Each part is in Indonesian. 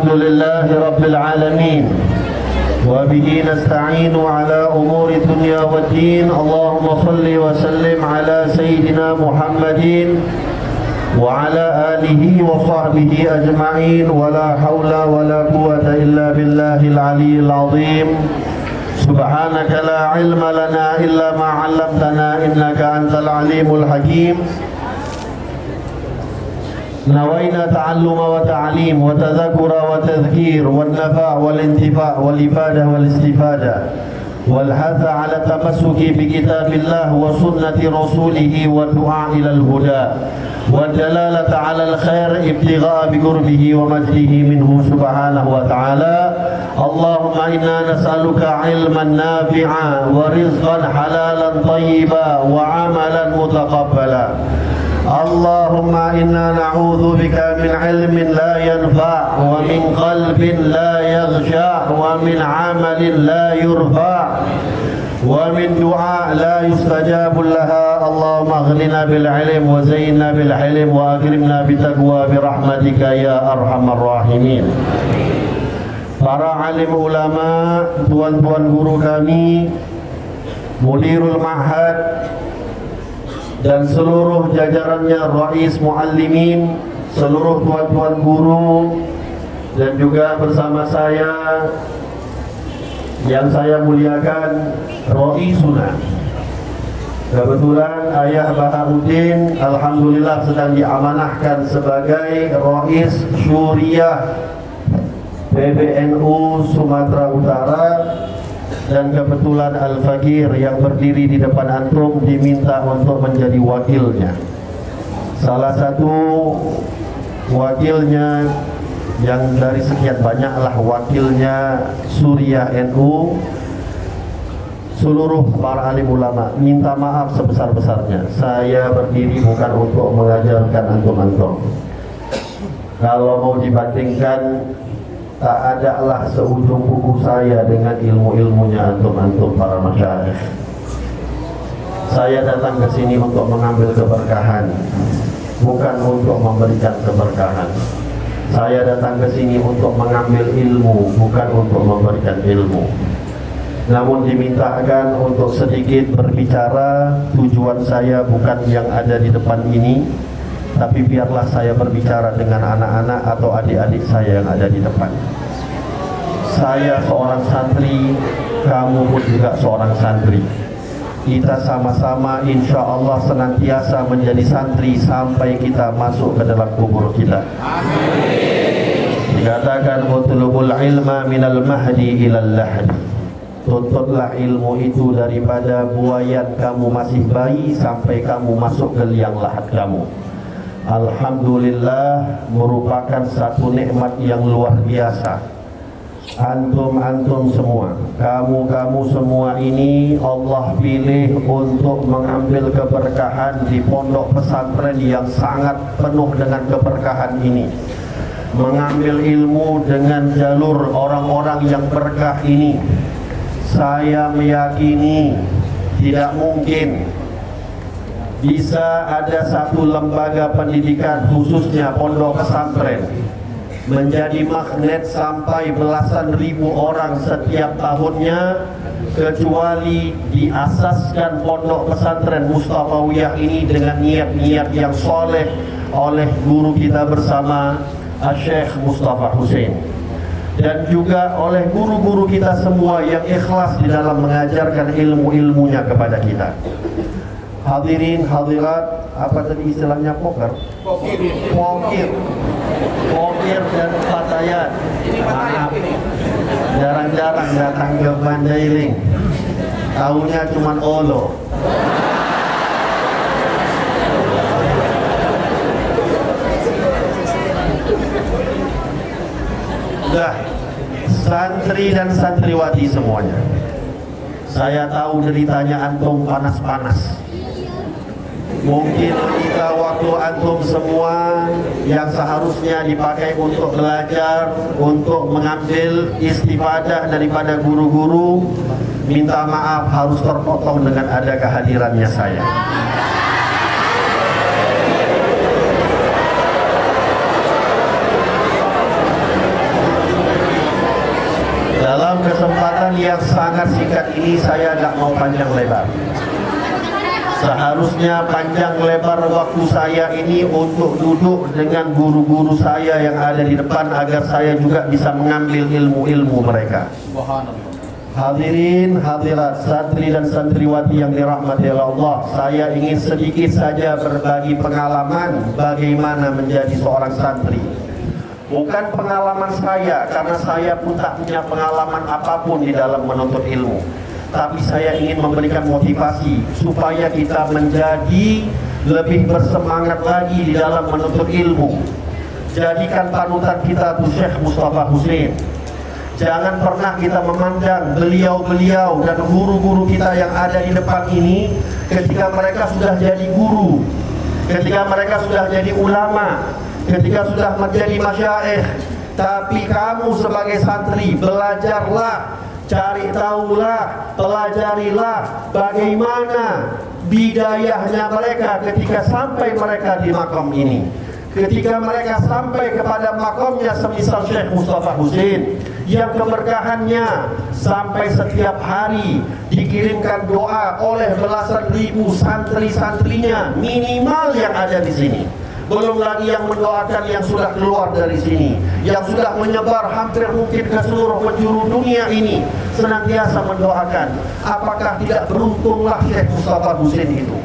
الحمد لله رب العالمين وبه نستعين على أمور الدنيا والدين. اللهم صل وسلم على سيدنا محمد وعلى آله وصحبه أجمعين. ولا حول ولا قوة إلا بالله العلي العظيم. سبحانك لا علم لنا إلا ما علمتنا إنك أنت العليم الحكيم. نوينا تعلم وتعليم وتذكر وتذكير والنفع والانتفاع والإفادة والاستفادة والحث على التمسك بكتاب الله وسنة رسوله والدعاء إلى الهدى والدلالة على الخير ابتغاء بقربه ومجده منه سبحانه وتعالى. اللهم إنا نسألك علما نافعا ورزقا حلالا طيبا وعملا متقبلا. اللهم إنا نعوذ بك من علم لا ينفع ومن قلب لا يخشع ومن عمل لا يرفع ومن دعاء لا يستجاب لها. اللهم اغننا بالعلم وزينا بالحلم وأكرمنا بالتقوى برحمتك يا أرحم الراحمين. Para alim ulama, tuan-tuan guru kami, mudirul ma'had dan seluruh jajarannya, rais muallimin, seluruh tuan-tuan guru, dan juga bersama saya yang saya muliakan Raisuna. Kebetulan Ayah Baharudin alhamdulillah sedang diamanahkan sebagai Rais Syuriah PBNU Sumatera Utara, dan kebetulan Al-Fakir yang berdiri di depan antum diminta untuk menjadi wakilnya. Salah satu wakilnya yang dari sekian banyaklah wakilnya Suriah NU. Seluruh para alim ulama minta maaf sebesar-besarnya. Saya berdiri bukan untuk mengajarkan antum-antum. Kalau mau dibandingkan, tak adalah seujung kuku saya dengan ilmu-ilmunya antum-antum para masyayikh. Saya datang ke sini untuk mengambil keberkahan, bukan untuk memberikan keberkahan. Saya datang ke sini untuk mengambil ilmu, bukan untuk memberikan ilmu. Namun dimintakan untuk sedikit berbicara. Tujuan saya bukan yang ada di depan ini, tapi biarlah saya berbicara dengan anak-anak atau adik-adik saya yang ada di depan. Saya seorang santri, kamu pun juga seorang santri. Kita sama-sama insya Allah senantiasa menjadi santri sampai kita masuk ke dalam kubur kita. Amin. Dikatakan utlubul ilma minal mahdi ilal lahdi. Tuntutlah ilmu itu daripada buayan kamu masih bayi sampai kamu masuk ke liang lahat kamu. Alhamdulillah, merupakan satu nikmat yang luar biasa. Antum-antum semua, kamu-kamu semua ini Allah pilih untuk mengambil keberkahan di pondok pesantren yang sangat penuh dengan keberkahan ini. Mengambil ilmu dengan jalur orang-orang yang berkah ini. Saya meyakini tidak mungkin bisa ada satu lembaga pendidikan, khususnya pondok pesantren, menjadi magnet sampai belasan ribu orang setiap tahunnya, kecuali diasaskan pondok pesantren Mustafawiyah ini dengan niat-niat yang soleh oleh guru kita bersama Syekh Mustafa Hussein, dan juga oleh guru-guru kita semua yang ikhlas di dalam mengajarkan ilmu-ilmunya kepada kita. Hadirin hadirat, apa tadi istilahnya poker? Pokir dan fatayat. Maaf, jarang-jarang datang ke Mandailing. Tahunya cuma olo. Udah, santri dan santriwati semuanya, saya tahu deritanya antum panas-panas. Mungkin kita waktu antum semua yang seharusnya dipakai untuk belajar, untuk mengambil istifadah daripada guru-guru, minta maaf harus terpotong dengan ada kehadirannya saya. pembukaan yang sangat singkat ini saya nggak mau panjang lebar. Seharusnya panjang lebar waktu saya ini untuk duduk dengan guru-guru saya yang ada di depan agar saya juga bisa mengambil ilmu-ilmu mereka. Hadirin hadirat, santri dan santriwati yang dirahmati Allah, saya ingin sedikit saja berbagi pengalaman bagaimana menjadi seorang santri. Bukan pengalaman saya, karena saya pun tak punya pengalaman apapun di dalam menuntut ilmu. Tapi saya ingin memberikan motivasi supaya kita menjadi lebih bersemangat lagi di dalam menuntut ilmu. Jadikan panutan kita tuh Syekh Mustafa Husain. Jangan pernah kita memandang beliau-beliau dan guru-guru kita yang ada di depan ini ketika mereka sudah jadi guru, ketika mereka sudah jadi ulama, ketika sudah menjadi masyaikh. Tapi kamu sebagai santri, belajarlah, cari tahulah, pelajarilah bagaimana bidayahnya mereka ketika sampai mereka di makam ini. Ketika mereka sampai kepada makamnya semisal Syekh Mustafa Husain yang keberkahannya sampai setiap hari dikirimkan doa oleh belasan ribu santri-santrinya minimal yang ada di sini. Belum lagi yang mendoakan yang sudah keluar dari sini, yang sudah menyebar hampir mungkin ke seluruh penjuru dunia ini, senantiasa mendoakan. Apakah tidak beruntunglah Syekh Mustafa Husain itu?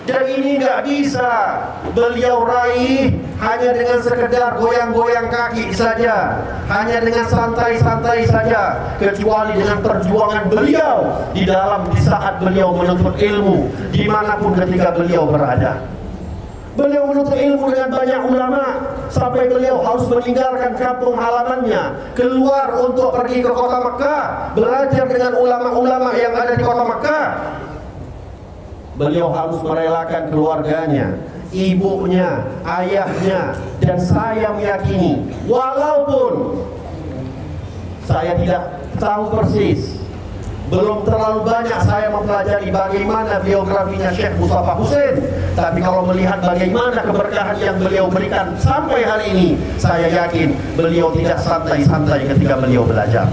Dan ini nggak bisa beliau raih hanya dengan sekedar goyang-goyang kaki saja, hanya dengan santai-santai saja, kecuali dengan perjuangan beliau di saat beliau menuntut ilmu dimanapun ketika beliau berada. Beliau menuntut ilmu dengan banyak ulama sampai beliau harus meninggalkan kampung halamannya, keluar untuk pergi ke kota Mekah, belajar dengan ulama-ulama yang ada di kota Mekah. Beliau harus merelakan keluarganya, ibunya, ayahnya, dan saya meyakini walaupun saya tidak tahu persis, belum terlalu banyak saya mempelajari bagaimana biografinya Syekh Mustafa Husain, tapi kalau melihat bagaimana keberkahan yang beliau berikan sampai hari ini, saya yakin beliau tidak santai-santai ketika beliau belajar.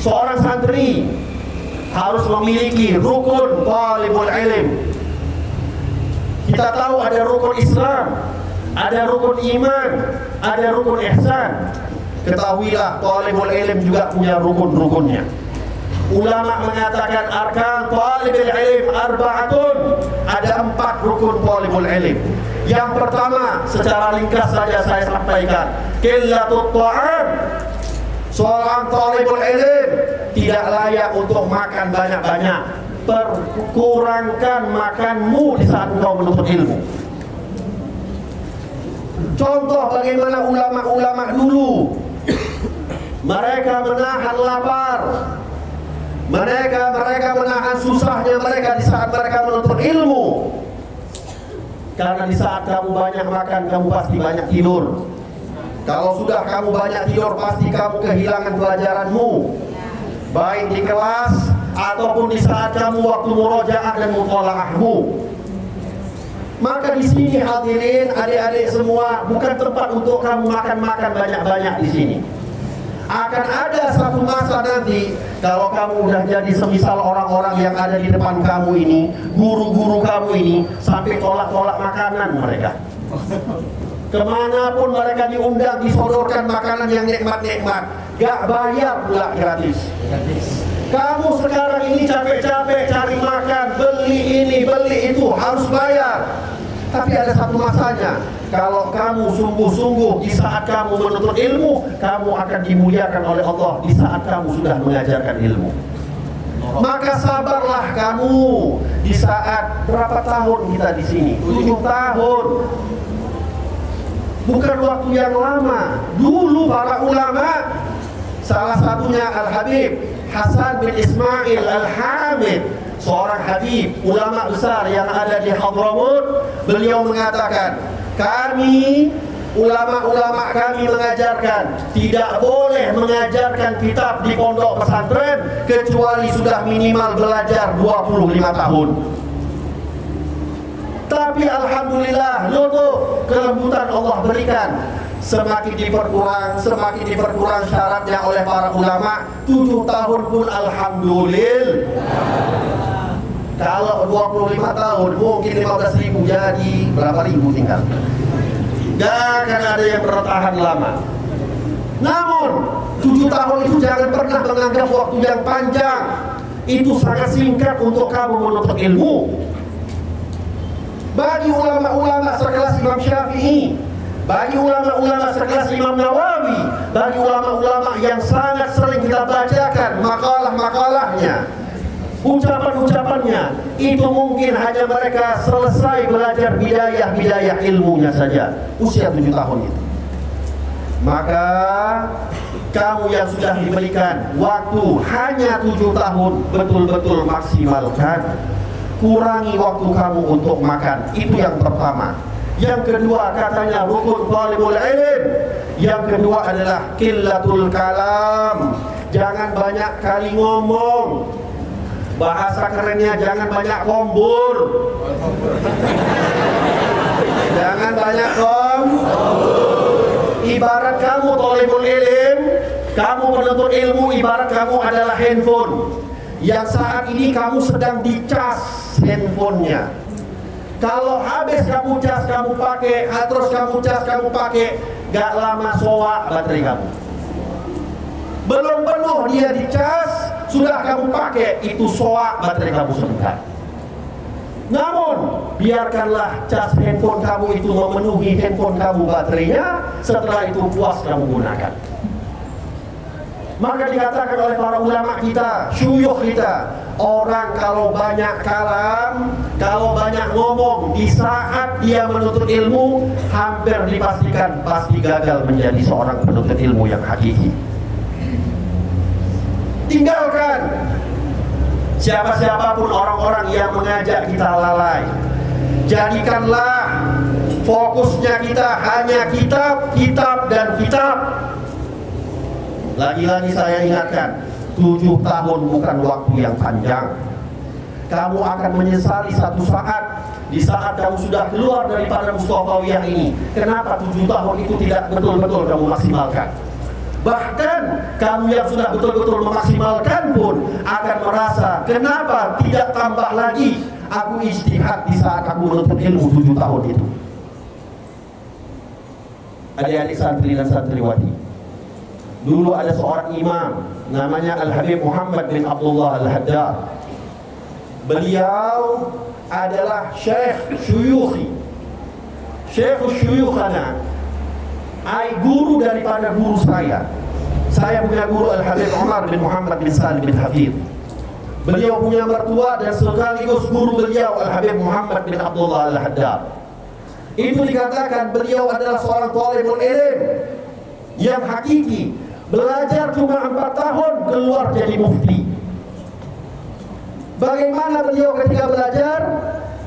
Seorang santri harus memiliki rukun talibul ilm. Kita tahu ada rukun Islam, ada rukun iman, ada rukun ihsan. Ketahuilah talibul ilm juga punya rukun-rukunnya. Ulama mengatakan arkan talibul ilm arba'atun, ada 4 rukun talibul ilm. Yang pertama, secara ringkas saja saya sampaikan, qillatut ta'am. Seorang talibul ilm tidak layak untuk makan banyak-banyak. Perkurangkan makanmu di saat engkau menuntut ilmu. Contoh bagaimana ulama-ulama dulu, mereka menahan lapar, mereka menahan susahnya mereka di saat mereka menuntut ilmu. Karena di saat kamu banyak makan, kamu pasti banyak tidur. Kalau sudah kamu banyak tidur, pasti kamu kehilangan pelajaranmu, baik di kelas ataupun di saat kamu waktu murojaah dan mutolaahmu. Maka di sini hadirin adik-adik semua, bukan tempat untuk kamu makan-makan banyak-banyak di sini. Akan ada satu masa nanti, kalau kamu udah jadi semisal orang-orang yang ada di depan kamu ini, guru-guru kamu ini, sampai tolak-tolak makanan mereka. Kemanapun mereka diundang, disodorkan makanan yang nikmat-nikmat, gak bayar pula, gratis. Kamu sekarang ini capek-capek cari makan, beli ini, beli itu, harus bayar. Tapi ada satu masanya, kalau kamu sungguh-sungguh di saat kamu menuntut ilmu, kamu akan dimuliakan oleh Allah di saat kamu sudah mengajarkan ilmu. Maka sabarlah kamu di saat berapa tahun kita di sini? 7 tahun. Bukan waktu yang lama. Dulu para ulama, salah satunya Al-Habib Hasan bin Ismail Al-Hamid, seorang habib, ulama besar yang ada di Hadramut, beliau mengatakan, kami, ulama-ulama kami mengajarkan, tidak boleh mengajarkan kitab di pondok pesantren kecuali sudah minimal belajar 25 tahun. Tapi alhamdulillah, lutuf kelembutan Allah berikan. semakin diperkurang syaratnya oleh para ulama. 7 tahun pun alhamdulillah. Kalau 25 tahun mungkin 15.000 jadi berapa ribu tinggal. Gak akan ada yang bertahan lama. Namun 7 tahun itu jangan pernah menganggap waktu yang panjang. Itu sangat singkat untuk kamu menuntut ilmu. Bagi ulama-ulama sekelas Imam Syafi'i, bagi ulama-ulama sekelas Imam Nawawi, bagi ulama-ulama yang sangat sering kita bacakan makalah-makalahnya, ucapan-ucapannya, itu mungkin hanya mereka selesai belajar bidayah ilmunya saja usia 7 tahun itu. Maka kamu yang sudah diberikan waktu hanya 7 tahun, betul-betul maksimalkan. Kurangi waktu kamu untuk makan. Itu yang pertama. Yang kedua, katanya rukun talibul ilm. Yang kedua adalah qillatul kalam. Jangan banyak kali ngomong. Bahasa kerennya jangan banyak kombur. Jangan banyak ibarat kamu talibul ilm, kamu menuntut ilmu, ibarat kamu adalah handphone yang saat ini kamu sedang dicas handphonenya. Kalau habis kamu cas, kamu pakai, terus kamu cas, kamu pakai, gak lama soak baterai kamu. Belum penuh dia dicas, sudah kamu pakai, itu soak baterai kamu sebentar. Namun biarkanlah cas handphone kamu itu memenuhi handphone kamu baterainya. Setelah itu puas kamu gunakan. Maka dikatakan oleh para ulama kita, syuyukh kita, orang kalau banyak kalam, kalau banyak ngomong di saat dia menuntut ilmu, hampir dipastikan pasti gagal menjadi seorang penuntut ilmu yang hakiki. Tinggalkan siapapun orang-orang yang mengajak kita lalai. Jadikanlah fokusnya kita hanya kitab dan kitab. Lagi-lagi saya ingatkan, 7 tahun bukan waktu yang panjang. Kamu akan menyesali satu saat, di saat kamu sudah keluar daripada Mustafawiyah ini. Kenapa 7 tahun itu tidak betul-betul kamu maksimalkan? Bahkan kamu yang sudah betul-betul memaksimalkan pun akan merasa, kenapa tidak tambah lagi aku ijtihad di saat aku menuntut ilmu 7 tahun itu. Adik-adik santri dan santriwati, dulu ada seorang imam namanya Al-Habib Muhammad bin Abdullah Al-Haddad. Beliau adalah syekh syuyukhi, syekh syuyukhana, guru daripada guru saya. Saya punya guru Al-Habib Umar bin Muhammad bin Salim bin Hafidh. Beliau punya mertua dan sekaligus guru beliau Al-Habib Muhammad bin Abdullah Al-Haddad. Itu dikatakan beliau adalah seorang talibul ilm yang hakiki. Belajar cuma 4 tahun keluar jadi mufti. Bagaimana beliau ketika belajar?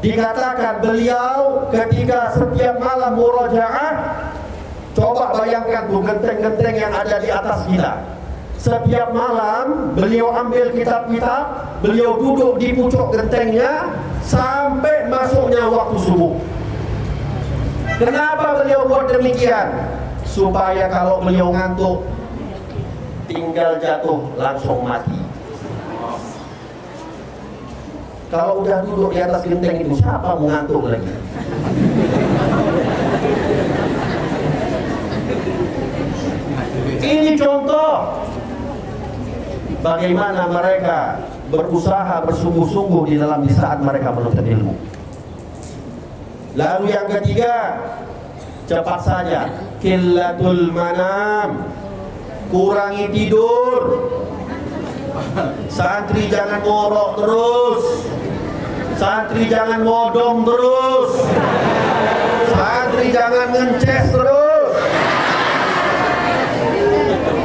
Dikatakan beliau ketika setiap malam murajaah, coba bayangkan tuh genteng-genteng yang ada di atas kita. Setiap malam beliau ambil kitab-kitab, beliau duduk di pucuk gentengnya sampai masuknya waktu subuh. Kenapa beliau buat demikian? Supaya kalau beliau ngantuk, tinggal jatuh langsung mati. Kalau udah duduk di atas genteng itu, siapa mau ngantuk lagi? Ini contoh bagaimana mereka berusaha bersungguh-sungguh di saat mereka menuntut ilmu. Lalu yang ketiga, cepat saja, qillatul manam, kurangi tidur. Santri jangan ngorok terus, santri jangan ngodong terus, santri jangan ngences terus.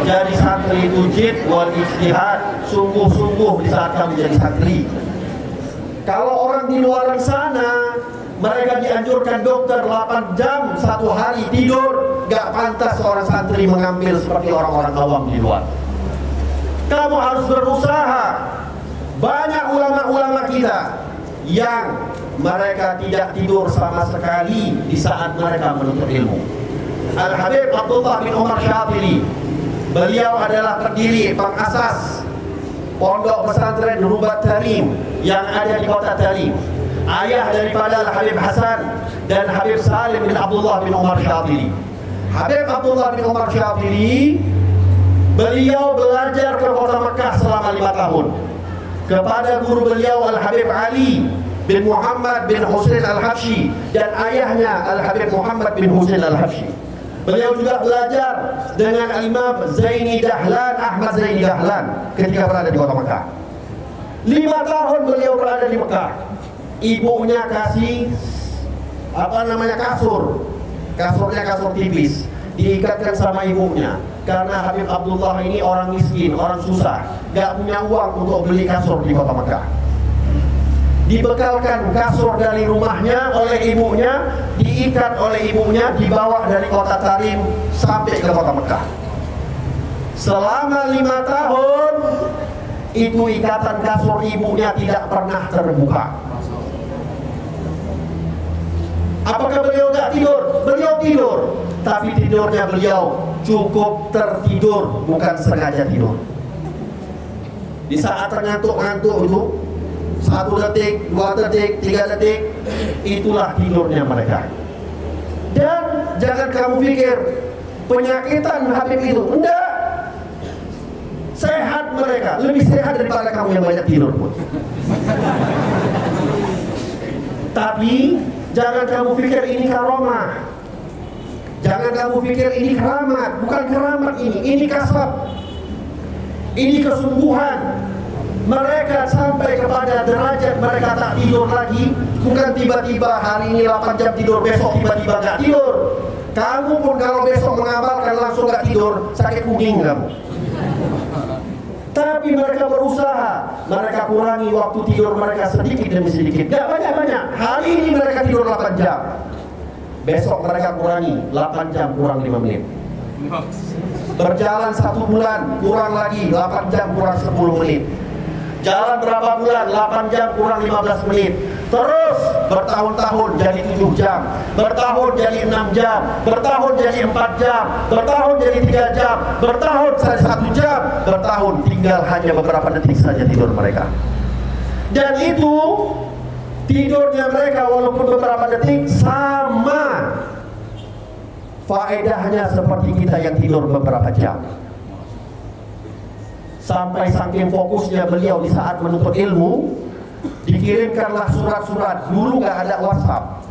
Jadi santri itu jid wal ijtihad, sungguh-sungguh di saat kamu jadi santri. Kalau orang di luar sana, mereka dianjurkan dokter 8 jam 1 hari tidur, gak pantas seorang santri mengambil seperti orang-orang awam di luar. Kamu harus berusaha. Banyak ulama-ulama kita yang mereka tidak tidur sama sekali di saat mereka menuntut ilmu. Al-Habib Abdullah bin Umar Syafiri. Beliau adalah pendiri pengasas pondok pesantren Rubat Tarim yang ada di kota Tarim. Ayah daripada Al-Habib Hasan dan Habib Salim bin Abdullah bin Umar Syafiri. Habib Abdullah bin Umar Syafiri, beliau belajar ke kota Mekah selama 5 tahun kepada guru beliau Al-Habib Ali bin Muhammad bin Husain Al-Habsyi dan ayahnya Al-Habib Muhammad bin Husain Al-Habsyi. Beliau juga belajar dengan Imam Zaini Dahlan, Ahmad Zaini Dahlan ketika berada di kota Mekah. 5 tahun beliau berada di Mekah. Ibunya kasih kasur. Kasurnya kasur tipis, diikatkan sama ibunya. Karena Habib Abdullah ini orang miskin, orang susah, gak punya uang untuk beli kasur di kota Mekah. Dibekalkan kasur dari rumahnya oleh ibunya, diikat oleh ibunya, dibawa dari kota Tarim sampai ke kota Mekah. Selama 5 tahun itu ikatan kasur ibunya tidak pernah terbuka. Apakah beliau tidak tidur? Beliau tidur, tapi tidurnya beliau cukup tertidur, bukan sengaja tidur. Di saat ngantuk-ngantuk itu 1 detik, 2 detik, 3 detik, itulah tidurnya mereka. Dan jangan kamu pikir penyakitan Habib itu, enggak. Sehat mereka, lebih sehat daripada kamu yang banyak tidur pun. Tapi jangan kamu pikir ini karomah. Jangan kamu pikir ini keramat. Bukan keramat ini kasab. Ini kesungguhan. Mereka sampai kepada derajat mereka tak tidur lagi. Bukan tiba-tiba hari ini 8 jam tidur, besok tiba-tiba gak tidur. Kamu pun kalau besok mengamalkan langsung gak tidur, sakit kuning kamu. Tapi mereka berusaha, mereka kurangi waktu tidur mereka sedikit demi sedikit. Gak banyak-banyak. Hari ini mereka tidur 8 jam. Besok mereka kurangi 8 jam kurang 5 menit. Berjalan 1 bulan kurang lagi 8 jam kurang 10 menit. Jalan berapa bulan? 8 jam kurang 15 menit. Terus bertahun-tahun jadi 7 jam, bertahun jadi 6 jam, bertahun jadi 4 jam, bertahun jadi 3 jam, bertahun jadi 1 jam, bertahun tinggal hanya beberapa detik saja tidur mereka. Dan itu tidurnya mereka walaupun beberapa detik sama faedahnya seperti kita yang tidur beberapa jam. Sampai saking fokusnya beliau di saat menuntut ilmu, dikirimkanlah surat-surat. Dulu nggak ada WhatsApp,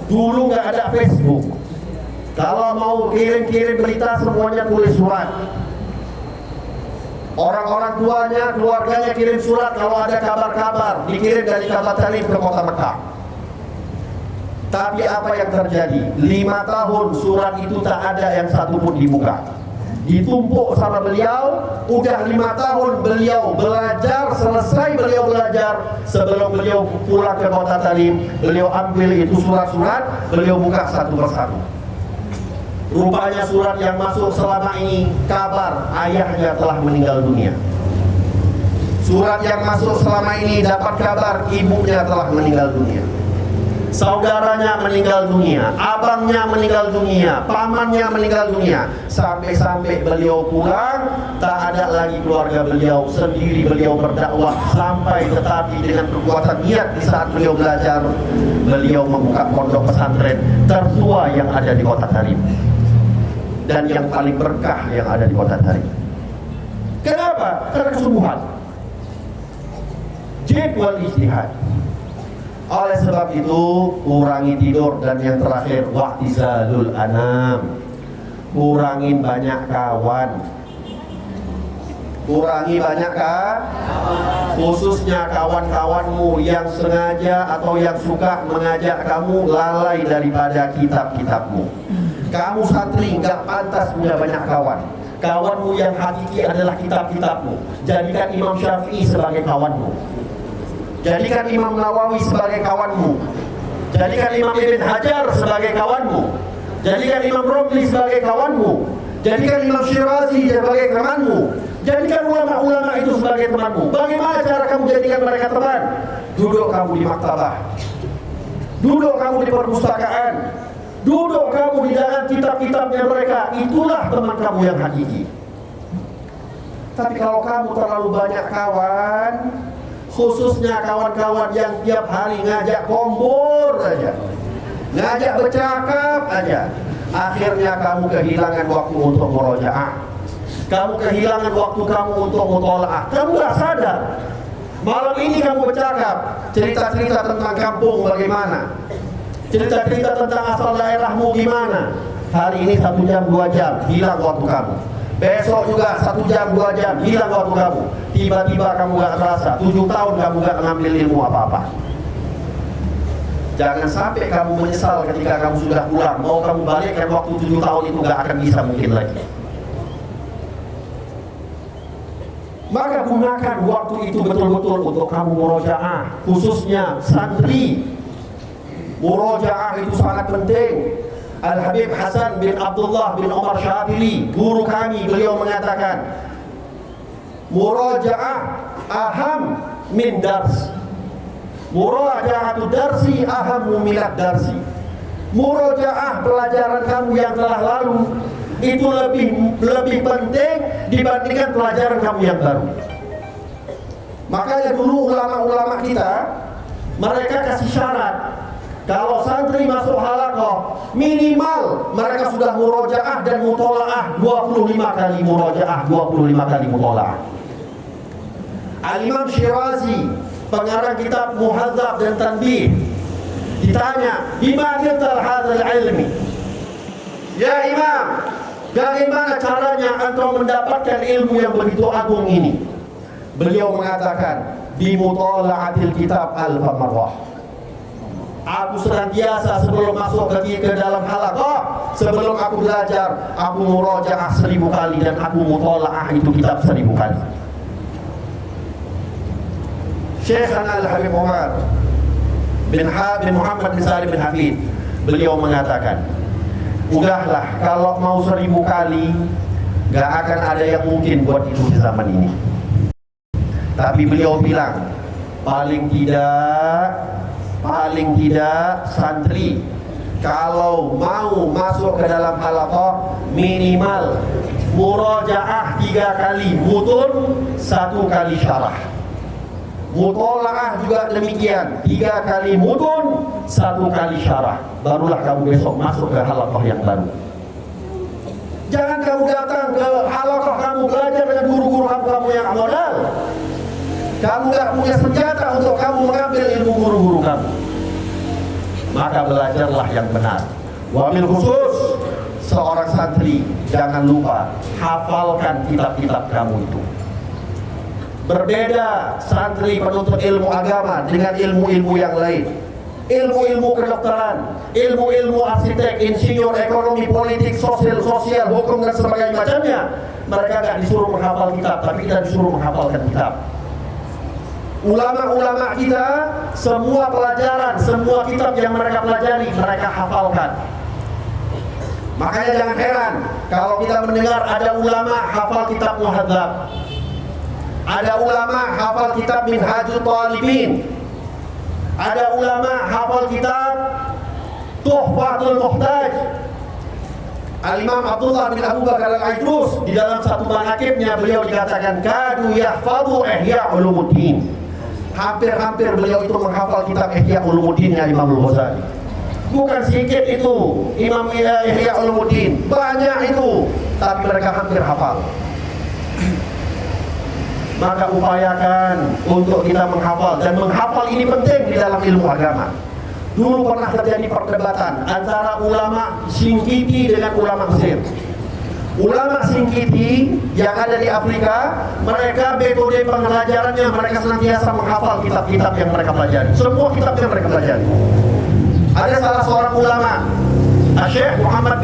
dulu nggak ada Facebook. Kalau mau kirim-kirim berita semuanya tulis surat. Orang-orang tuanya, keluarganya kirim surat. Kalau ada kabar-kabar dikirim dari kota Tarim ke kota Mekah. Tapi apa yang terjadi? 5 tahun surat itu tak ada yang satu pun dibuka. Ditumpuk sama beliau. Udah 5 tahun beliau belajar. Selesai beliau belajar, sebelum beliau pulang ke kota Tarim, beliau ambil itu surat-surat, beliau buka satu persatu. Rupanya surat yang masuk selama ini kabar ayahnya telah meninggal dunia. Surat yang masuk selama ini dapat kabar ibunya telah meninggal dunia, saudaranya meninggal dunia, abangnya meninggal dunia, pamannya meninggal dunia. Sampai-sampai beliau pulang, tak ada lagi keluarga beliau, sendiri beliau berdakwah. Sampai tetapi dengan kekuatan niat di saat beliau belajar, beliau membuka pondok pesantren tertua yang ada di kota Tarim dan yang paling berkah yang ada di kota Tarim. Kenapa? Karena kesungguhan, jid wal ijtihad. Oleh sebab itu kurangi tidur, dan yang terakhir wa'tizalul anam, kurangin banyak kawan. Kurangi banyak khususnya kawan-kawanmu yang sengaja atau yang suka mengajak kamu lalai daripada kitab-kitabmu. Kamu santri nggak pantas punya banyak kawan. Kawanmu yang hakiki adalah kitab-kitabmu. Jadikan Imam Syafi'i sebagai kawanmu, jadikan Imam Nawawi sebagai kawanmu, jadikan Imam Ibn Hajar sebagai kawanmu, jadikan Imam Romli sebagai kawanmu, jadikan Imam Syirazi sebagai temanmu, jadikan ulama-ulama itu sebagai temanmu. Bagaimana cara kamu jadikan mereka teman? Duduk kamu di maktabah, duduk kamu di perpustakaan, Duduk kamu di dalam kitab-kitabnya mereka, itulah teman kamu yang hakiki. Tapi kalau kamu terlalu banyak kawan, khususnya kawan-kawan yang tiap hari ngajak kompor aja, ngajak bercakap aja, akhirnya kamu kehilangan waktu untuk murojaah. Kamu kehilangan waktu kamu untuk mutolaah. Kamu gak sadar. Malam ini kamu bercakap, cerita-cerita tentang kampung bagaimana, cerita-cerita tentang asal daerahmu gimana. Hari ini 1 jam 2 jam hilang waktu kamu. Besok juga 1 jam 2 jam hilang waktu kamu. Tiba-tiba kamu gak terasa 7 tahun kamu gak ngambil ilmu apa-apa. Jangan sampai kamu menyesal ketika kamu sudah pulang. Mau kamu balikkan waktu 7 tahun itu gak akan bisa mungkin lagi. Maka gunakan waktu itu betul-betul untuk kamu murojaah, khususnya santri. Murojaah itu sangat penting. Al-Habib Hasan bin Abdullah bin Umar Syadili, guru kami, beliau mengatakan, murojaah aham min dars. Murojaahatu darsi ahamu minat darsi. Murojaah pelajaran kamu yang telah lalu itu lebih penting dibandingkan pelajaran kamu yang baru. Makanya dulu ulama-ulama kita, mereka kasih syarat, kalau santri masuk halaqah, minimal mereka sudah murojaah dan mutolaah 25 kali murojaah, 25 kali mutolaah. Al-Imam Syirazi, pengarang kitab Muhadzab dan Tanbih, ditanya, "Bima niltal hadzal ilmi?" Ya Imam, bagaimana caranya engkau mendapatkan ilmu yang begitu agung ini? Beliau mengatakan, "Bimutola'atil kitab alfa marrah." Aku senantiasa sebelum masuk ke dalam halaqah, sebelum aku belajar, aku murojaah 1000 kali dan aku mutola'ah itu kitab 1000 kali. Syekhana Al-Habib Umar bin Muhammad bin Salim bin Hafid, beliau mengatakan, udahlah, kalau mau 1000 kali gak akan ada yang mungkin buat itu di zaman ini. Tapi beliau bilang, paling tidak santri kalau mau masuk ke dalam halaqah, minimal murojaah 3 kali mutun, 1 kali syarah. Mutolaah juga demikian, 3 kali mutun, 1 kali syarah. Barulah kamu besok masuk ke halaqah yang baru. Jangan kamu datang ke halaqah, kamu belajar dengan guru-guru kamu yang modal. Kamu gak punya senjata untuk kamu mengambil ilmu guru-guru kamu. Maka belajarlah yang benar. Wabil khusus, seorang santri, jangan lupa hafalkan kitab-kitab kamu itu. Berbeda santri penuntut ilmu agama dengan ilmu-ilmu yang lain. Ilmu-ilmu kedokteran, ilmu-ilmu arsitek, insinyur, ekonomi, politik, sosial, hukum dan sebagainya macamnya. Mereka gak disuruh menghafal kitab, tapi kita disuruh menghafalkan kitab. Ulama-ulama kita, semua pelajaran, semua kitab yang mereka pelajari, mereka hafalkan. Makanya jangan heran kalau kita mendengar ada ulama hafal kitab Muhadzab, ada ulama hafal kitab Minhajul Talibin, ada ulama hafal kitab Tuhfatul Muhtaj. Al-Imam Abdullah bin Abu Bakar Al-Ajdus, di dalam satu manaqibnya beliau dikatakan kadu yahfadhu Ihya Ulumuddin. Hampir-hampir beliau itu menghafal kitab Ihya Ulumuddin Imam Al-Ghazali. Bukan sedikit itu Imam Ihya Ulumuddin, banyak itu, tapi mereka hampir hafal. Maka upayakan untuk kita menghafal, dan menghafal ini penting di dalam ilmu agama. Dulu pernah terjadi perdebatan antara ulama Singkiti dengan ulama Mesir. Ulama Singkiti yang ada di Afrika, mereka metode pengajarannya, mereka senantiasa menghafal kitab-kitab yang mereka pelajari, semua kitab yang mereka pelajari. Ada salah seorang ulama, Syekh Muhammad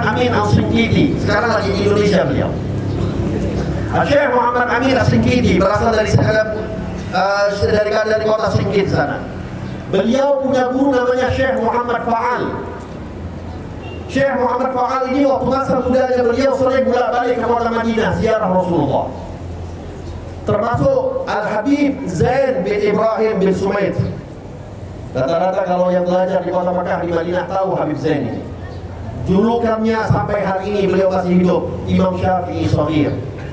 Amin Al-Singkiti, sekarang lagi di Indonesia beliau. Syekh Muhammad Amin Al-Singkiti berasal dari kota Singkit sana. Beliau punya guru namanya Syekh Muhammad Fa'al. Syekh Muhammad Fa'al ini waktu masa mudanya beliau sering bolak-balik ke kota Madinah ziarah Rasulullah. Termasuk Al-Habib Zain bin Ibrahim bin Sumaid. Rata-rata kalau yang belajar di kota Mekah, di Madinah tahu Habib Zain ini. Julukannya sampai hari ini beliau masih hidup, Imam Syafi'i Shaghir,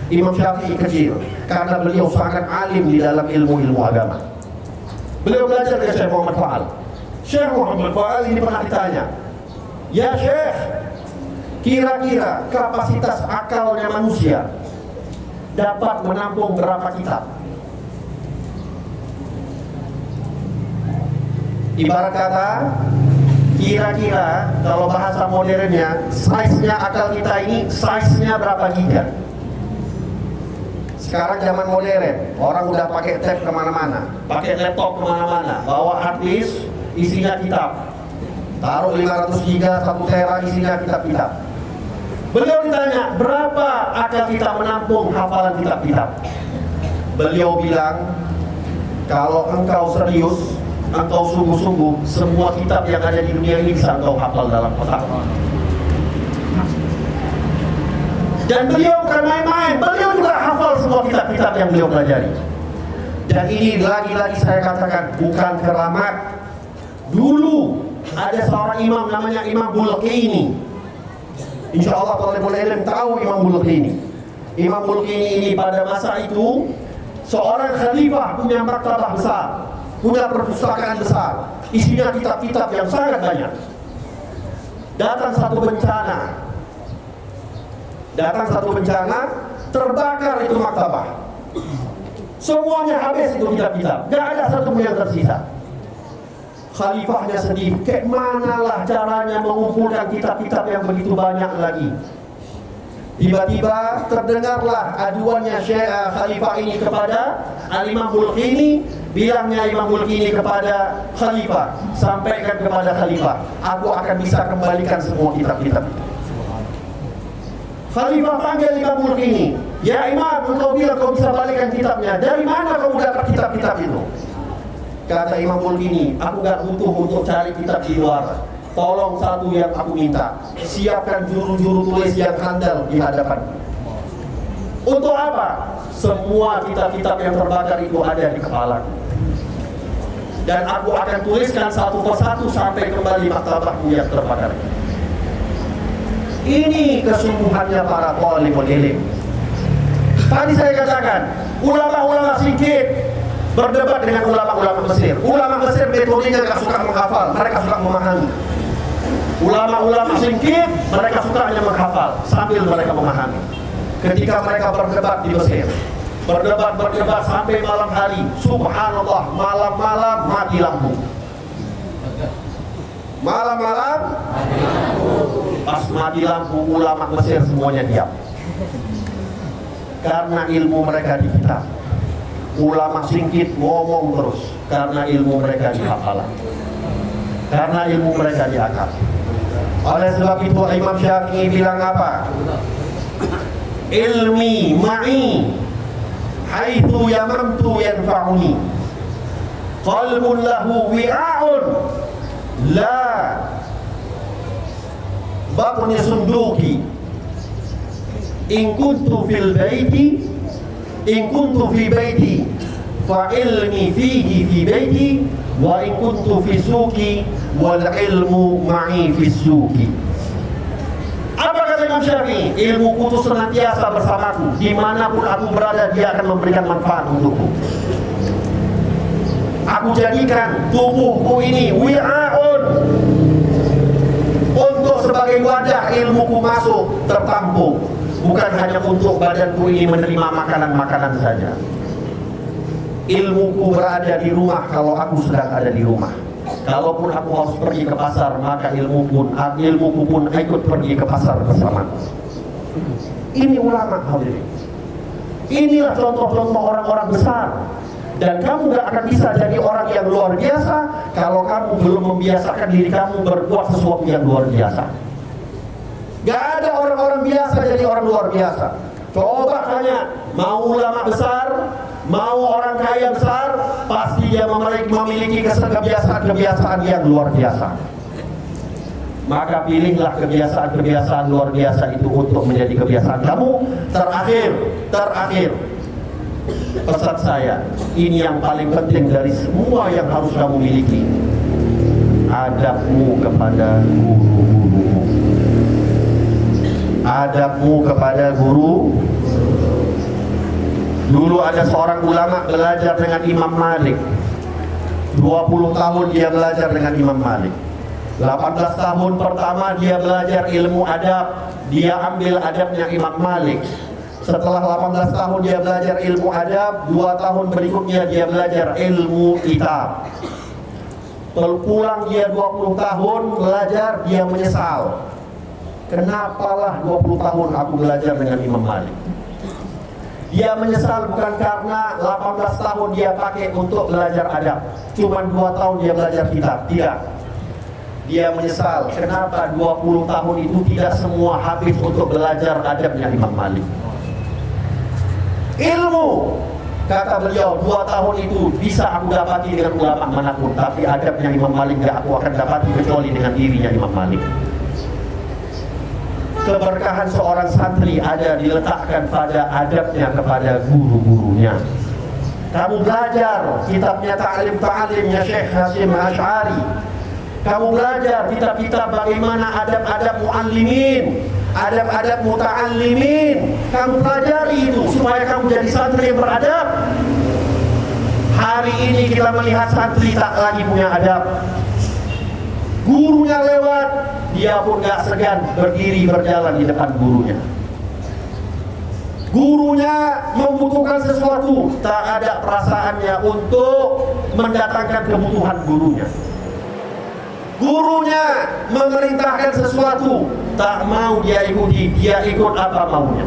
Imam Syafi'i kecil, karena beliau sangat alim di dalam ilmu-ilmu agama. Beliau belajar dari Syekh Muhammad Fa'al. Syekh Muhammad Fa'al ini pernah ditanya, "Ya Syekh, kira-kira kapasitas akalnya manusia dapat menampung berapa kitab?" Ibarat kata, kira-kira kalau bahasa modernnya, size-nya akal kita ini, size-nya berapa giga? Sekarang zaman modern, orang udah pakai tab kemana-mana, pakai laptop kemana-mana, bawa hard disk, isinya kitab. Taruh 500 giga, 1 tera isinya kitab-kitab. Beliau ditanya, berapa akal kita menampung hafalan kitab-kitab? Beliau bilang, kalau engkau serius, engkau sungguh-sungguh, semua kitab yang ada di dunia ini bisa engkau hafal dalam otak. Dan beliau bukan main-main, beliau juga hafal semua kitab-kitab yang beliau pelajari. Dan ini lagi-lagi saya katakan, bukan keramat. Dulu ada seorang imam namanya Imam Bulqini. Insya Allah talibul ilm tahu Imam Bulqini. Imam Bulqini ini pada masa itu seorang khalifah, punya maktabah besar, punya perpustakaan besar, isinya kitab-kitab yang sangat banyak. Datang satu bencana, terbakar itu maktabah. Semuanya habis itu kitab-kitab, gak ada satu pun yang tersisa. Khalifahnya sedih, kayak manalah caranya mengumpulkan kitab-kitab yang begitu banyak lagi. Tiba-tiba terdengarlah aduannya Khalifah ini kepada Al-Imam Bulqini. Bilangnya Imam Bulqini kepada Khalifah, sampaikan kepada Khalifah, aku akan bisa kembalikan semua kitab-kitab itu. Khalifah panggil Imam Bulqini, ya Imam, engkau bilang kau bisa balikan kitabnya, dari mana kau dapat kitab-kitab itu? Kata Imam Bulqini, aku gak butuh untuk cari kitab di luar. Tolong satu yang aku minta, siapkan juru-juru tulis yang handal di hadapan. Untuk apa? Semua kitab-kitab yang terbakar itu ada di kepalaku. Dan aku akan tuliskan satu persatu sampai kembali maktabahku yang terbakar. Ini kesungguhannya para talibul ilm. Tadi saya katakan, ulama-ulama sedikit berdebat dengan ulama-ulama Mesir. Ulama Mesir metodenya gak suka menghafal, mereka suka memahami. Ulama-ulama sedikit, mereka suka hanya menghafal sambil mereka memahami. Ketika mereka berdebat di Mesir, berdebat sampai malam hari, subhanallah, malam-malam mati lampu. Malam-malam pas mati lampu, ulama Mesir semuanya diam, karena ilmu mereka di kitab. Ulama singkit ngomong terus karena ilmu mereka di hafalan, karena ilmu mereka di akal. Oleh sebab itu Imam Syafi'i bilang apa? Ilmi ma'i haitsu yamamtu yanfa'uni, qalbun lahu wi'a'un la batni sunduki, in kuntu fil baiti, in kuntu fi baiti fa ilmi fihi fi baiti, wa in kuntu fi suki wal ilmu ma'i fi suki. Apa kata Imam Syafi'i? Ilmuku itu senantiasa bersamaku, dimanapun aku berada dia akan memberikan manfaat untukku. Aku jadikan tubuhku ini wi'a'un, untuk sebagai wadah ilmuku masuk tertampung, bukan hanya untuk badanku ini menerima makanan-makanan saja. Ilmuku berada di rumah kalau aku sedang ada di rumah. Kalaupun aku harus pergi ke pasar, maka ilmuku pun ikut pergi ke pasar bersamaku. Ini ulama hadirin. Inilah contoh-contoh orang-orang besar. Dan kamu gak akan bisa jadi orang yang luar biasa kalau kamu belum membiasakan diri kamu berbuat sesuatu yang luar biasa. Gak ada orang-orang biasa jadi orang luar biasa. Coba tanya, mau ulama besar, mau orang kaya besar, pasti dia memiliki kebiasaan-kebiasaan yang luar biasa. Maka pilihlah kebiasaan-kebiasaan luar biasa itu untuk menjadi kebiasaan kamu. Terakhir, pesan saya, ini yang paling penting dari semua yang harus kamu miliki. adabmu kepada guru-gurumu. Adabmu kepada guru. Dulu ada seorang ulama belajar dengan Imam Malik. 20 tahun dia belajar dengan Imam Malik. 18 tahun pertama dia belajar ilmu adab. Dia ambil adabnya Imam Malik. Setelah 18 tahun dia belajar ilmu adab, 2 tahun berikutnya dia belajar ilmu kitab. Pulang dia 20 tahun belajar, dia menyesal. Kenapalah 20 tahun aku belajar dengan Imam Malik. Dia menyesal bukan karena 18 tahun dia pakai untuk belajar adab, cuman 2 tahun dia belajar kitab. Tidak. Dia menyesal kenapa 20 tahun itu tidak semua habis untuk belajar adabnya Imam Malik. Ilmu, kata beliau, 2 tahun itu bisa aku dapati dengan ulama manapun, tapi adabnya Imam Malik gak aku akan dapati kecuali dengan dirinya Imam Malik. Keberkahan seorang santri ada diletakkan pada adabnya kepada guru-gurunya. Kamu belajar kitabnya Ta'lim-Ta'limnya Syekh Hasyim Asy'ari. Kamu belajar kitab-kitab bagaimana adab-adab muallimin, adab-adab muta'allimin. Kamu pelajari itu supaya kamu jadi santri yang beradab. Hari ini kita melihat santri tak lagi punya adab. Gurunya lewat, dia pun gak segan berdiri berjalan di depan gurunya. Gurunya membutuhkan sesuatu, tak ada perasaannya untuk mendatangkan kebutuhan gurunya. Gurunya memerintahkan sesuatu, tak mau dia ikuti, dia ikut apa maunya.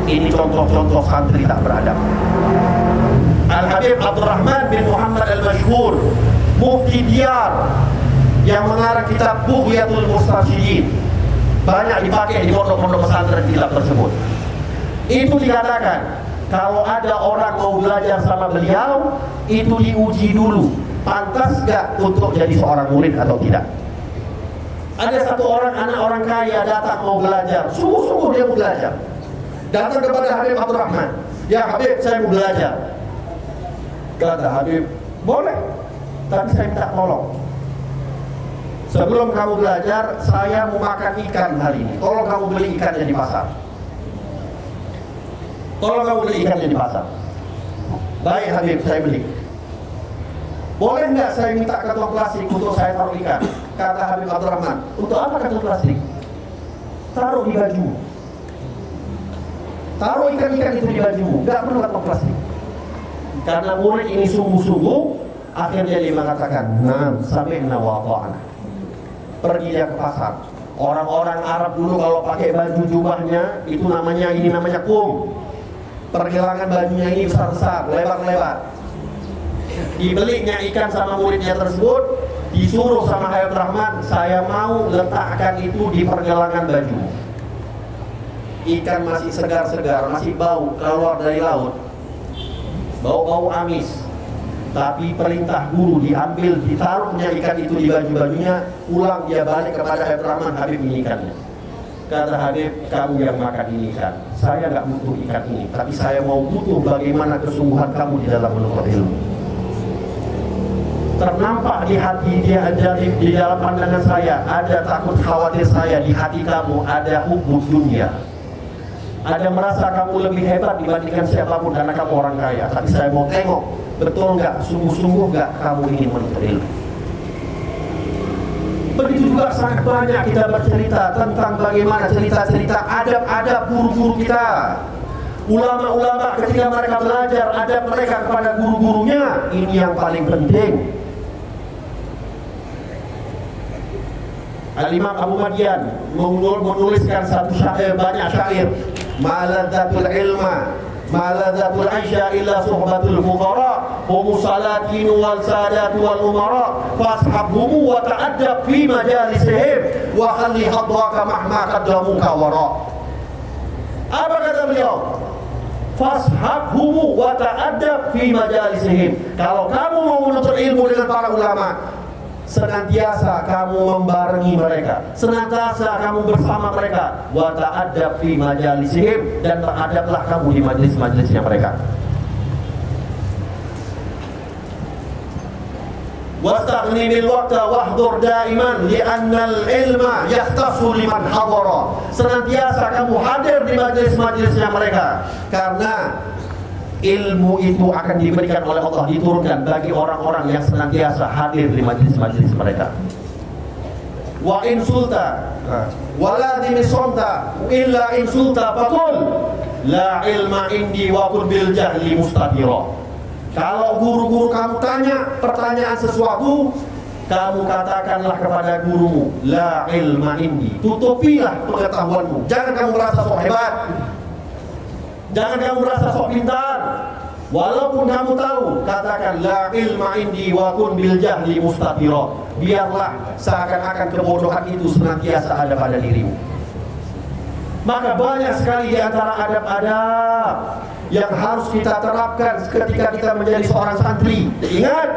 Ini contoh-contoh santri tak beradab. Al-Habib Abdurrahman bin Muhammad Al-Mashhur, Mufti Diyar, yang mengarang kitab Bughyatul Mustarsyidin, banyak dipakai di pondok-pondok pesantren kitab tersebut. Itu dikatakan kalau ada orang mau belajar sama beliau, itu diuji dulu, pantas gak untuk jadi seorang murid atau tidak. Ada satu orang, anak orang kaya datang mau belajar, sungguh-sungguh dia mau belajar. Datang kepada Habib Abdurrahman, ya Habib, saya mau belajar. Kata Habib, boleh, tapi saya minta tolong. Sebelum kamu belajar, saya mau makan ikan hari ini. Tolong kamu beli ikannya di pasar. Tolong kamu beli ikannya di pasar. Baik Habib, saya beli. Boleh nggak saya minta kantong plastik untuk saya taruh ikan? Kata Habib Abdurrahman, untuk apa kantong plastik? Taruh di baju. Taruh ikan-ikan itu di bajumu, nggak perlu kantong plastik. Karena murid ini sungguh-sungguh, akhirnya dia mengatakan, nah, sami'na wa ta'ana. Pergi dia ke pasar. Orang-orang Arab dulu kalau pakai baju jubahnya, itu namanya kum. Pergelangan bajunya ini besar-besar, lebar-lebar. Dibelinya ikan sama muridnya tersebut, disuruh sama Habib Rahman, saya mau letakkan itu di pergelangan baju. Ikan masih segar-segar, masih bau keluar dari laut, bau-bau amis. Tapi perintah guru diambil, ditaruhnya ikan itu di baju-bajunya, pulang dia balik kepada Habib Rahman, Habib ini ikannya. Kata Habib, kamu yang makan ini ikan, saya nggak butuh ikan ini, tapi saya mau butuh bagaimana kesungguhan kamu di dalam menuntut ilmu. Ternampak di hati dia, di dalam pandangan saya, ada takut khawatir saya, di hati kamu ada hubbud dunia. Ada merasa kamu lebih hebat dibandingkan siapapun karena kamu orang kaya. Tapi saya mau tengok, betul nggak, sungguh-sungguh nggak kamu ingin menuntut ilmu. Begitu juga sangat banyak kita bercerita tentang bagaimana cerita-cerita adab-adab guru-guru kita. Ulama-ulama ketika mereka belajar adab mereka kepada guru-gurunya, ini yang paling penting. Al-Imam Abu Madian menuliskan satu syair, banyak syair. Maladzatul ilma, maladzatul aisha illa suhbatul fuqara, hum salatin wal sadat wal umara, fashabhum wa ta'addab fi majalisihim wa khalli hadraka mahma qaddamuka wara. Apa kata beliau? Fashabhum wa ta'addab fi majalisihim. Kalau kamu mau menuntut ilmu dengan para ulama, senantiasa kamu membarengi mereka, senantiasa kamu bersama mereka. Wa ta'addab fi majalisihim, dan beradablah kamu di majlis-majlisnya mereka. Wastaghnimil waqta wahdur daiman li'annal ilma yahtasu liman hadara. Senantiasa kamu hadir di majelis-majelisnya mereka, karena ilmu itu akan diberikan oleh Allah, diturunkan bagi orang-orang yang senantiasa hadir di majelis-majelis mereka. Wa in sulta wala dimisonta illa in sulta faqul la ilma indi wa qul bil jahli mustadira. Kalau guru-guru kamu tanya pertanyaan sesuatu, kamu katakanlah kepada gurumu, la ilma indi, tutupilah pengetahuanmu. Jangan kamu merasa sok hebat, jangan kamu merasa sok pintar. Walaupun kamu tahu, katakan la ilma indi wa kun bil jahli mustatira. Biarlah seakan-akan kebodohan itu senantiasa ada pada dirimu. Maka banyak sekali di antara adab-adab yang harus kita terapkan ketika kita menjadi seorang santri. Ingat,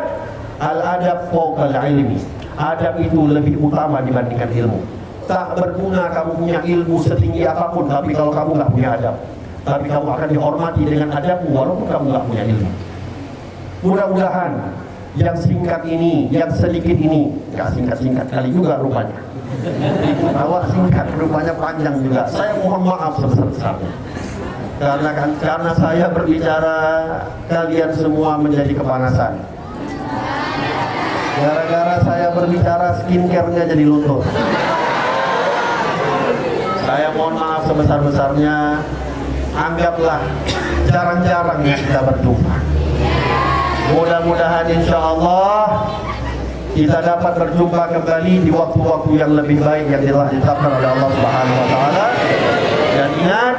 al-adab fawqal ilmi. Adab itu lebih utama dibandingkan ilmu. Tak berguna kamu punya ilmu setinggi apapun, tapi kalau kamu nggak punya adab. Tapi kamu akan dihormati dengan adabmu walaupun kamu nggak punya ilmu. Mudah-mudahan yang singkat ini, yang sedikit ini, nggak singkat-singkat kali juga rupanya. Kalau singkat rupanya panjang juga. Saya mohon maaf sebesar-besarnya. Karena saya berbicara, kalian semua menjadi kepanasan. Gara-gara saya berbicara, skincare-nya jadi luntur. Saya mohon maaf sebesar-besarnya. Anggaplah jarang-jarang ya kita berjumpa. Mudah-mudahan insya Allah kita dapat berjumpa kembali di waktu-waktu yang lebih baik yang telah ditetapkan oleh Allah Subhanahu wa taala. Dan ingat,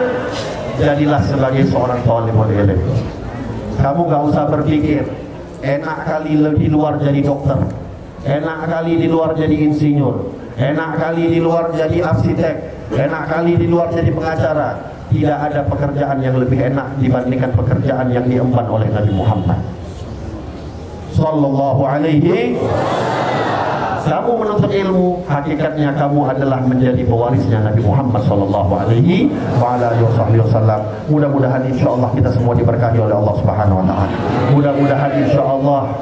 jadilah sebagai seorang thalibul ilm. Kamu gak usah berpikir enak kali di luar jadi dokter, enak kali di luar jadi insinyur, enak kali di luar jadi arsitek, enak kali di luar jadi pengacara. Tidak ada pekerjaan yang lebih enak dibandingkan pekerjaan yang diemban oleh Nabi Muhammad Sallallahu alaihi. Kamu menuntut ilmu, hakikatnya kamu adalah menjadi pewarisnya Nabi Muhammad Sallallahu alaihi wasallam. Mudah-mudahan insya Allah kita semua diberkahi oleh Allah Subhanahu wa taala. Mudah-mudahan insya Allah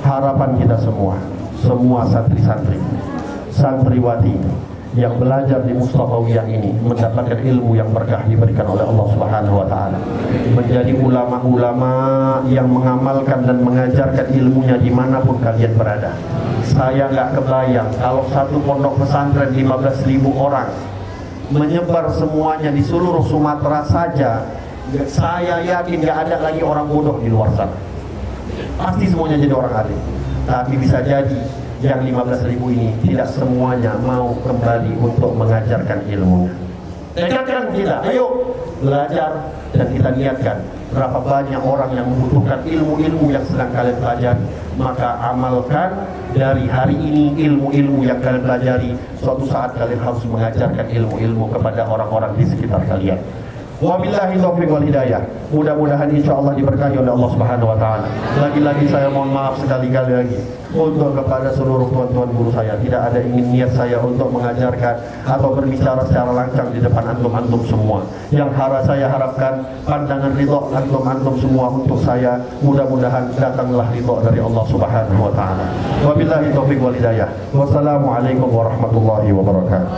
harapan kita semua santri-santri, santriwati yang belajar di Mustafawiyah ini mendapatkan ilmu yang berkah diberikan oleh Allah Subhanahu wa taala, menjadi ulama-ulama yang mengamalkan dan mengajarkan ilmunya dimanapun kalian berada. Saya nggak kebayang kalau satu pondok pesantren 15.000 orang menyebar semuanya di seluruh Sumatera saja, saya yakin nggak ada lagi orang bodoh di luar sana. Pasti semuanya jadi orang alim. Tapi bisa jadi yang 15.000 ini tidak semuanya mau kembali untuk mengajarkan ilmu. Tekadkan kita, ayo belajar dan kita niatkan berapa banyak orang yang membutuhkan ilmu-ilmu yang sedang kalian pelajari. Maka amalkan dari hari ini ilmu-ilmu yang kalian pelajari. Suatu saat kalian harus mengajarkan ilmu-ilmu kepada orang-orang di sekitar kalian. Wabillahi taufiq wal hidayah. Mudah-mudahan insya Allah diberkahi oleh Allah Subhanahu wa taala. Lagi-lagi saya mohon maaf sekali-kali lagi untuk kepada seluruh tuan-tuan guru saya. Tidak ada ingin niat saya untuk mengajarkan atau berbicara secara lancang di depan antum-antum semua. Yang saya harapkan pandangan ridho antum-antum semua untuk saya. Mudah-mudahan datanglah ridho dari Allah Subhanahu wa taala. Wabillahi taufiq wal hidayah. Wassalamualaikum warahmatullahi wabarakatuh.